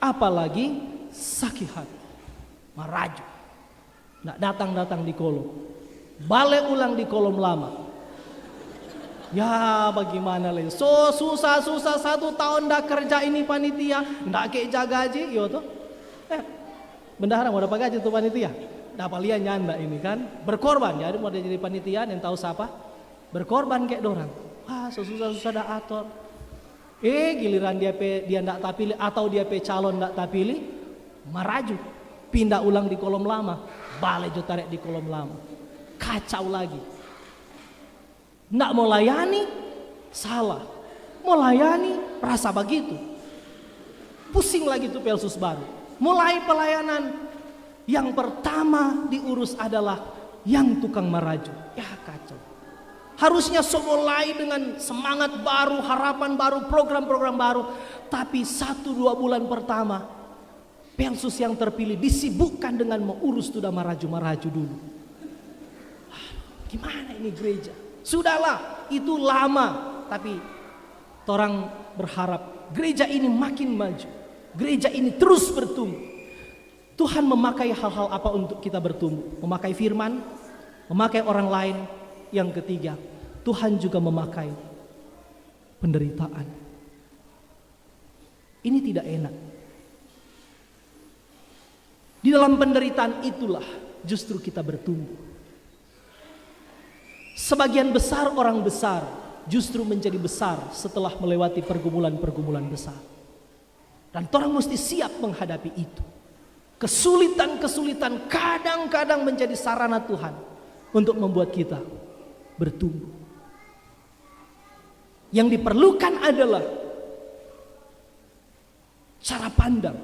apalagi sakit hati. Maraju. Nggak datang-datang di kolom. Balik ulang di kolom lama. Ya bagaimana lagi? So susah-susah 1 tahun dah kerja ini panitia, ndak ke jaga gaji, yo tuh. Bendahara mau dapat gaji tuh panitia. Dapat lihat nyanda ini kan, berkorban. Jadi mau jadi panitia yang tahu siapa? Berkorban kayak dorang. Wah, susah-susah dah atur. Giliran dia ndak tapilih atau dia calon ndak tapilih, maraju. Pindah ulang di kolom lama, balik jo tarik di kolom lama. Kacau lagi. Nggak mau layani, salah. Mau layani, rasa begitu. Pusing lagi tuh pelsus baru. Mulai pelayanan, yang pertama diurus adalah yang tukang meraju. Ya kacau. Harusnya mulai dengan semangat baru, harapan baru, program-program baru. Tapi 1-2 bulan pertama, pelsus yang terpilih disibukkan dengan mengurus sudah maraju-maraju dulu. Gimana ini gereja? Sudahlah, itu lama. Tapi orang berharap gereja ini makin maju. gereja ini terus bertumbuh. Tuhan memakai hal-hal apa untuk kita bertumbuh? Memakai firman, memakai orang lain. Yang ketiga, Tuhan juga memakai penderitaan. Ini tidak enak. Di dalam penderitaan itulah justru kita bertumbuh. Sebagian besar orang besar justru menjadi besar setelah melewati pergumulan-pergumulan besar. Dan orang mesti siap menghadapi itu. Kesulitan-kesulitan kadang-kadang menjadi sarana Tuhan untuk membuat kita bertumbuh. Yang diperlukan adalah cara pandang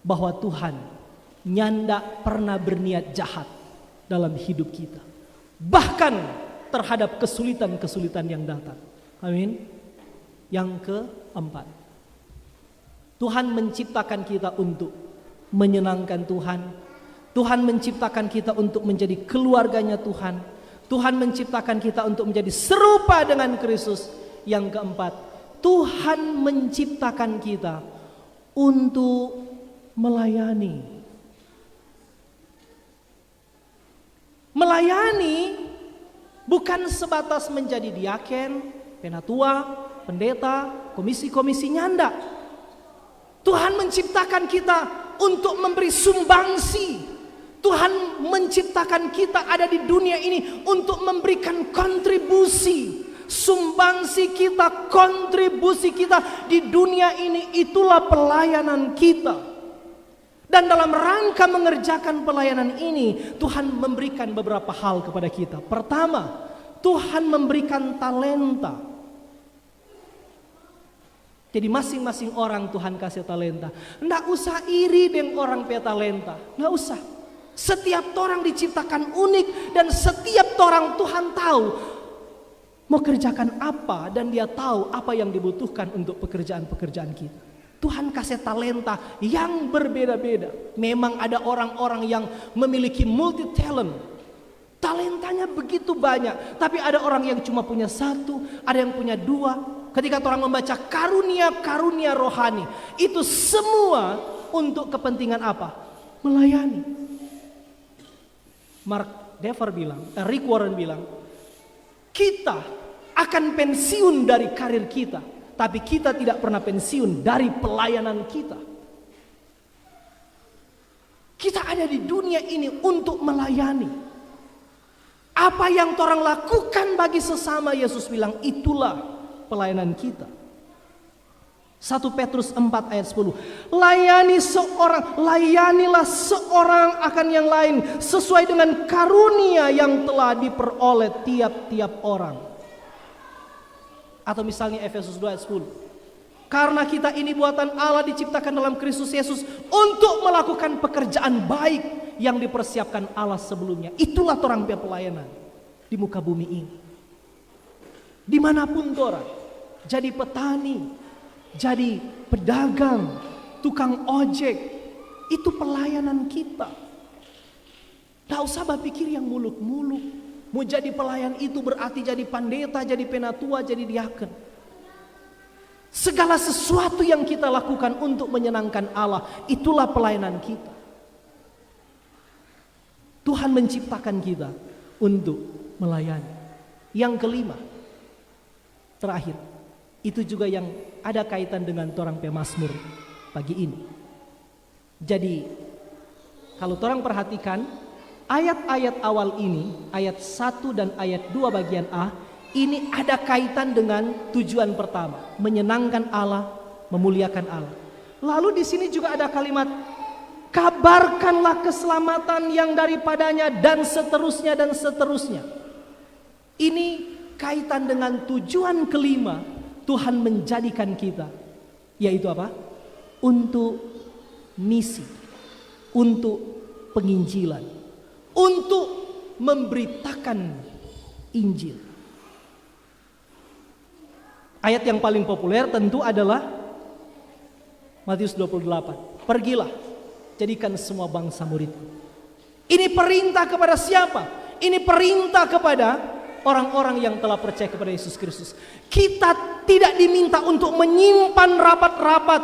bahwa Tuhan nyanda pernah berniat jahat dalam hidup kita. Bahkan terhadap kesulitan-kesulitan yang datang. Amin. Yang keempat, Tuhan menciptakan kita untuk menyenangkan Tuhan. Tuhan menciptakan kita untuk menjadi keluarganya Tuhan. Tuhan menciptakan kita untuk menjadi serupa dengan Kristus. Yang keempat, Tuhan menciptakan kita untuk melayani. Melayani bukan sebatas menjadi diaken, penatua, pendeta, komisi-komisi nyanda. Tuhan menciptakan kita untuk memberi sumbangsi. Tuhan menciptakan kita ada di dunia ini untuk memberikan kontribusi. Sumbangsi kita, kontribusi kita di dunia ini, itulah pelayanan kita. Dan dalam rangka mengerjakan pelayanan ini, Tuhan memberikan beberapa hal kepada kita. Pertama, Tuhan memberikan talenta. Jadi masing-masing orang Tuhan kasih talenta. Nggak usah iri dengan orang punya talenta. Nggak usah. Setiap orang diciptakan unik. Dan setiap orang Tuhan tahu mau kerjakan apa. Dan dia tahu apa yang dibutuhkan untuk pekerjaan-pekerjaan kita. Tuhan kasih talenta yang berbeda-beda. Memang ada orang-orang yang memiliki multi talent. Talentanya begitu banyak. Tapi ada orang yang cuma punya satu. Ada yang punya dua. Ketika orang membaca karunia-karunia rohani, itu semua untuk kepentingan apa? Melayani. Rick Warren bilang, kita akan pensiun dari karir kita, tapi kita tidak pernah pensiun dari pelayanan kita. Kita ada di dunia ini untuk melayani. Apa yang orang lakukan bagi sesama, Yesus bilang, itulah pelayanan kita. 1 Petrus 4 ayat 10. Layanilah seorang akan yang lain sesuai dengan karunia yang telah diperoleh tiap-tiap orang. Atau misalnya Efesus 2 ayat 10. Karena kita ini buatan Allah diciptakan dalam Kristus Yesus untuk melakukan pekerjaan baik yang dipersiapkan Allah sebelumnya. Itulah orang pelayanan di muka bumi ini. Dimanapun orang. Jadi petani, jadi pedagang, tukang ojek, itu pelayanan kita. Tidak usah berpikir yang muluk-muluk. Mau jadi pelayan itu berarti jadi pendeta, jadi penatua, jadi diaken. Segala sesuatu yang kita lakukan untuk menyenangkan Allah, itulah pelayanan kita. Tuhan menciptakan kita untuk melayani. Yang kelima, terakhir, itu juga yang ada kaitan dengan orang pemazmur pagi ini. Jadi kalau orang perhatikan ayat-ayat awal ini, ayat 1 dan ayat 2 bagian A, ini ada kaitan dengan tujuan pertama, menyenangkan Allah, memuliakan Allah. Lalu di sini juga ada kalimat kabarkanlah keselamatan yang daripadanya dan seterusnya dan seterusnya. Ini kaitan dengan tujuan kelima. Tuhan menjadikan kita, yaitu apa? Untuk misi, untuk penginjilan, untuk memberitakan Injil. Ayat yang paling populer tentu adalah Matius 28. Pergilah, jadikan semua bangsa muridku. Ini perintah kepada siapa? Ini perintah kepada orang-orang yang telah percaya kepada Yesus Kristus. Kita tidak diminta untuk menyimpan rapat-rapat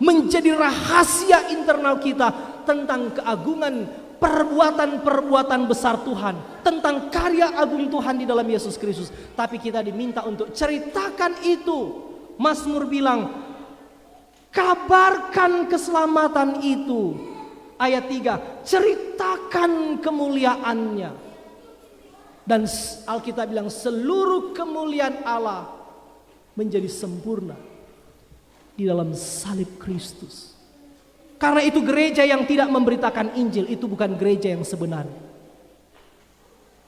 menjadi rahasia internal kita tentang keagungan perbuatan-perbuatan besar Tuhan, tentang karya agung Tuhan di dalam Yesus Kristus. Tapi kita diminta untuk ceritakan itu. Mazmur bilang, kabarkan keselamatan itu. Ayat 3, ceritakan kemuliaannya. Dan Alkitab bilang seluruh kemuliaan Allah menjadi sempurna di dalam salib Kristus. Karena itu gereja yang tidak memberitakan Injil itu bukan gereja yang sebenarnya.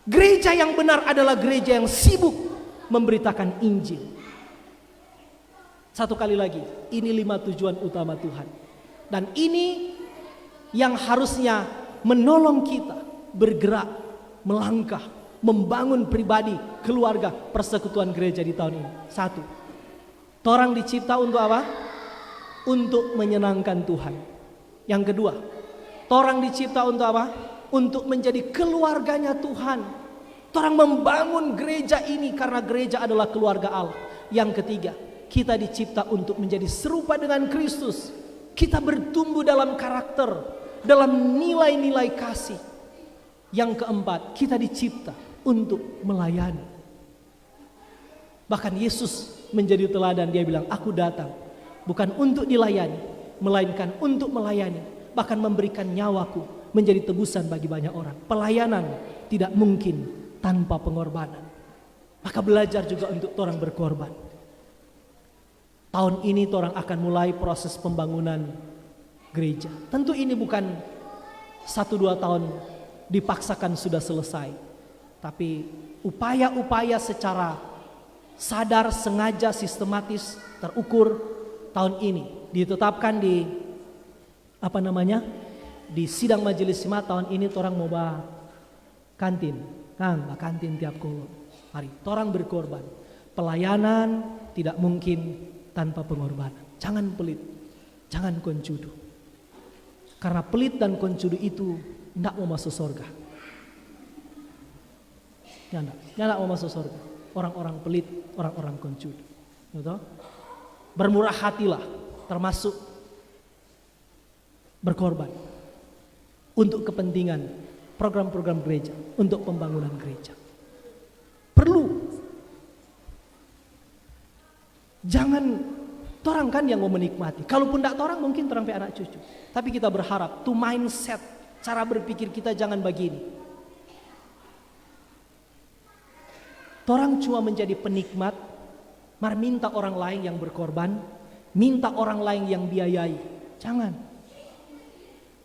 Gereja yang benar adalah gereja yang sibuk memberitakan Injil. Satu kali lagi, ini 5 tujuan utama Tuhan. Dan ini yang harusnya menolong kita bergerak, melangkah, membangun pribadi, keluarga, persekutuan gereja di tahun ini. 1, torang dicipta untuk apa? Untuk menyenangkan Tuhan. Yang kedua, torang dicipta untuk apa? Untuk menjadi keluarganya Tuhan. Torang membangun gereja ini karena gereja adalah keluarga Allah. Yang ketiga, kita dicipta untuk menjadi serupa dengan Kristus. Kita bertumbuh dalam karakter, dalam nilai-nilai kasih. Yang keempat, kita dicipta untuk melayani. Bahkan Yesus menjadi teladan, dia bilang, aku datang bukan untuk dilayani, melainkan untuk melayani, bahkan memberikan nyawaku menjadi tebusan bagi banyak orang. Pelayanan tidak mungkin tanpa pengorbanan. Maka belajar juga untuk orang berkorban. Tahun ini orang akan mulai proses pembangunan gereja. Tentu ini bukan 1-2 tahun dipaksakan sudah selesai. Tapi upaya-upaya secara sadar, sengaja, sistematis, terukur tahun ini ditetapkan di di sidang majelis jemaat tahun ini orang mau kantin, kantin tiap hari. Orang berkorban. Pelayanan tidak mungkin tanpa pengorbanan. Jangan pelit, jangan koncudu. Karena pelit dan koncudu itu tidak mau masuk surga. Tidak mau masuk surga. Orang-orang pelit, orang-orang koncudu. Betul? Bermurah hatilah, termasuk berkorban untuk kepentingan program-program gereja, untuk pembangunan gereja. Perlu. Jangan torang kan yang mau menikmati. Kalaupun tidak torang mungkin torang sampai anak cucu. Tapi kita berharap to mindset, cara berpikir kita jangan begini. Torang cuma menjadi penikmat, minta orang lain yang berkorban, minta orang lain yang biayai. Jangan.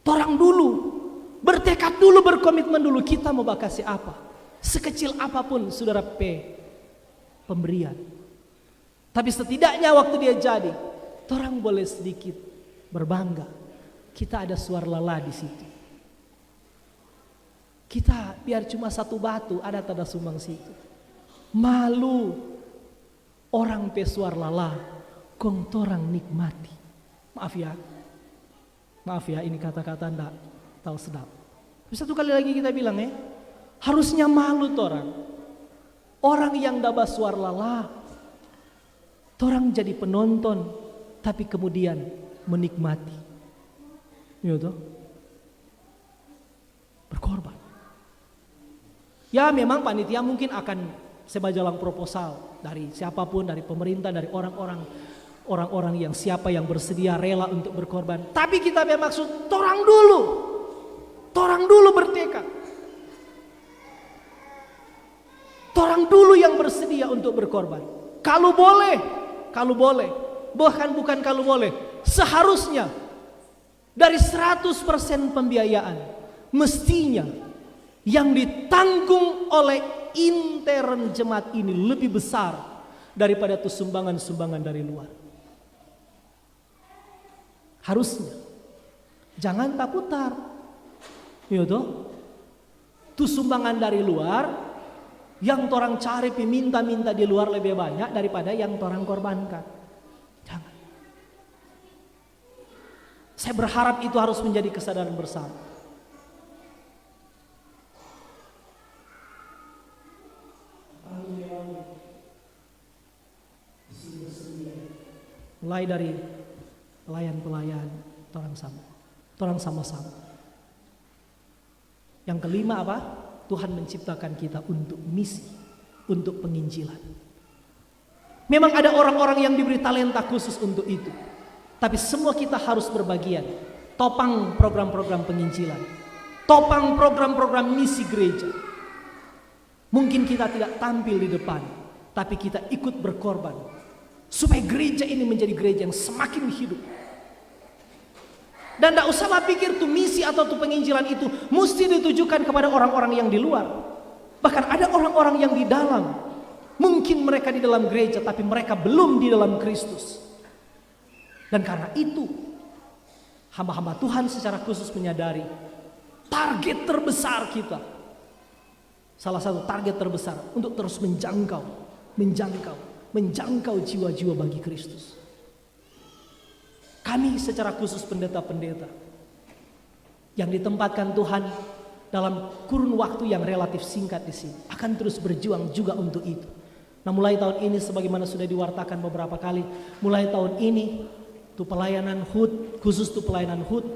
Torang dulu, bertekad dulu, berkomitmen dulu. Kita mau kasih apa? Sekecil apapun saudara pemberian. Tapi setidaknya waktu dia jadi, orang boleh sedikit berbangga. Kita ada suara lala di situ. Kita biar cuma 1 batu ada tanda sumbang situ. Malu orang pesuar lala, kong torang nikmati. Maaf ya ini kata-kata ndak tahu sedap. Tapi 1 kali lagi kita bilang harusnya malu torang. Orang yang ndak basuar lala, torang jadi penonton, tapi kemudian menikmati. Gitu. Berkorban. Ya memang panitia mungkin akan sebajalang proposal dari siapapun, dari pemerintah, dari orang-orang yang siapa yang bersedia rela untuk berkorban. Tapi kita bermaksud torang dulu bertekad. Torang dulu yang bersedia untuk berkorban. Kalau boleh, bahkan bukan kalau boleh, seharusnya dari 100% pembiayaan mestinya yang ditanggung oleh intern jemaat ini lebih besar daripada tuh sumbangan-sumbangan dari luar. Harusnya. Jangan tak putar. Tuh sumbangan dari luar yang torang cari minta di luar lebih banyak daripada yang torang korbankan. Jangan. Saya berharap itu harus menjadi kesadaran bersama. Mulai dari pelayan-pelayan, orang sama-sama. Yang kelima apa? Tuhan menciptakan kita untuk misi, untuk penginjilan. Memang ada orang-orang yang diberi talenta khusus untuk itu. Tapi semua kita harus berbagian. Topang program-program penginjilan. Topang program-program misi gereja. Mungkin kita tidak tampil di depan, tapi kita ikut berkorban. Supaya gereja ini menjadi gereja yang semakin hidup. Dan tidak usah pikir tuh misi atau tuh penginjilan itu mesti ditujukan kepada orang-orang yang di luar. Bahkan ada orang-orang yang di dalam. Mungkin mereka di dalam gereja tapi mereka belum di dalam Kristus. Dan karena itu hamba-hamba Tuhan secara khusus menyadari target terbesar kita. Salah satu target terbesar untuk terus menjangkau jiwa-jiwa bagi Kristus. Kami secara khusus pendeta-pendeta yang ditempatkan Tuhan dalam kurun waktu yang relatif singkat di sini akan terus berjuang juga untuk itu. Nah, mulai tahun ini sebagaimana sudah diwartakan beberapa kali, mulai tahun ini tuh pelayanan HUT, khusus tuh pelayanan HUT,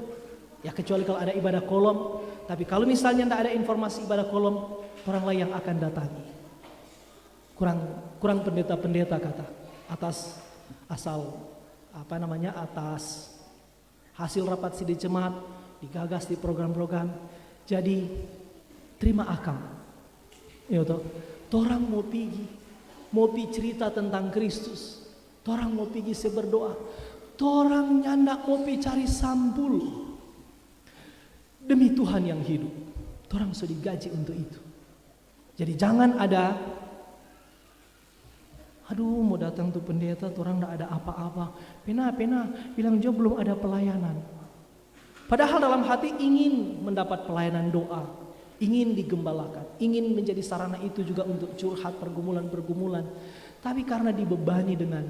ya kecuali kalau ada ibadah kolom, tapi kalau misalnya tidak ada informasi ibadah kolom, orang lain yang akan datangi. Kurang pendeta-pendeta kata atas hasil rapat sidang jemaat digagas di program-program. Jadi terima akang. Ya toh, torang mau cerita tentang Kristus. Torang mau pergi berdoa. Torang nyandak mau cari sampul. Demi Tuhan yang hidup. Torang sudah digaji untuk itu. Jadi jangan ada mau datang tuh pendeta, torang tidak ada apa-apa. Pena bilang juga belum ada pelayanan. Padahal dalam hati ingin mendapat pelayanan doa, ingin digembalakan, ingin menjadi sarana itu juga untuk curhat pergumulan-pergumulan. Tapi karena dibebani dengan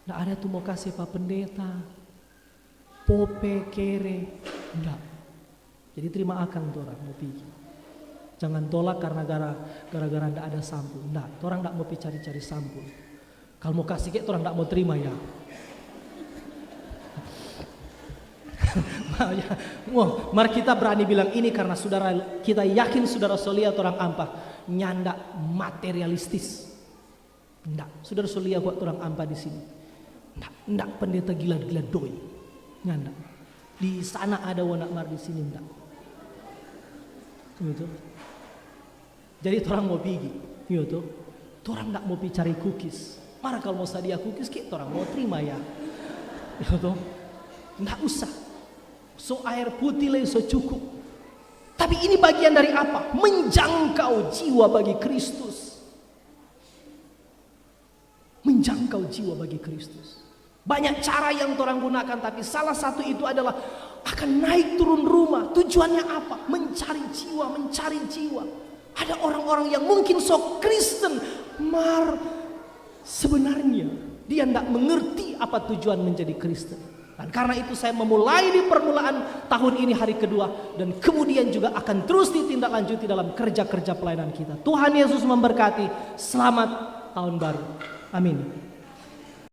tidak ada tuh mau kasih Pak Pendeta, pope, kere, enggak. Jadi terima akang tuh orang mau pergi. Jangan tolak karena gara-gara tidak ada sampul. Enggak, orang tidak mau cari-cari sampul. Kalau mau kasih kayak orang tidak mau terima ya. Mari kita berani bilang ini karena saudara kita yakin saudara solia orang ampa nyandak materialistis. Enggak, saudara solia buat orang ampa di sini. Enggak pendeta gila-gila doi. Nyandak. Di sana ada wanak mar di sini enggak. Gitu. Jadi orang mau pergi, gitu. Orang enggak mau pergi cari cookies. Mara kalau mau sadia cookies, kita orang mau terima ya. Gitu. Enggak usah. So air putih lah so cukup. Tapi ini bagian dari apa? Menjangkau jiwa bagi Kristus. Menjangkau jiwa bagi Kristus. Banyak cara yang orang gunakan, tapi salah satu itu adalah akan naik turun rumah. Tujuannya apa? Mencari jiwa. Ada orang-orang yang mungkin sok Kristen, sebenarnya dia tidak mengerti apa tujuan menjadi Kristen. Dan karena itu saya memulai di permulaan tahun ini hari kedua, dan kemudian juga akan terus ditindaklanjuti dalam kerja-kerja pelayanan kita. Tuhan Yesus memberkati. Selamat tahun baru. Amin.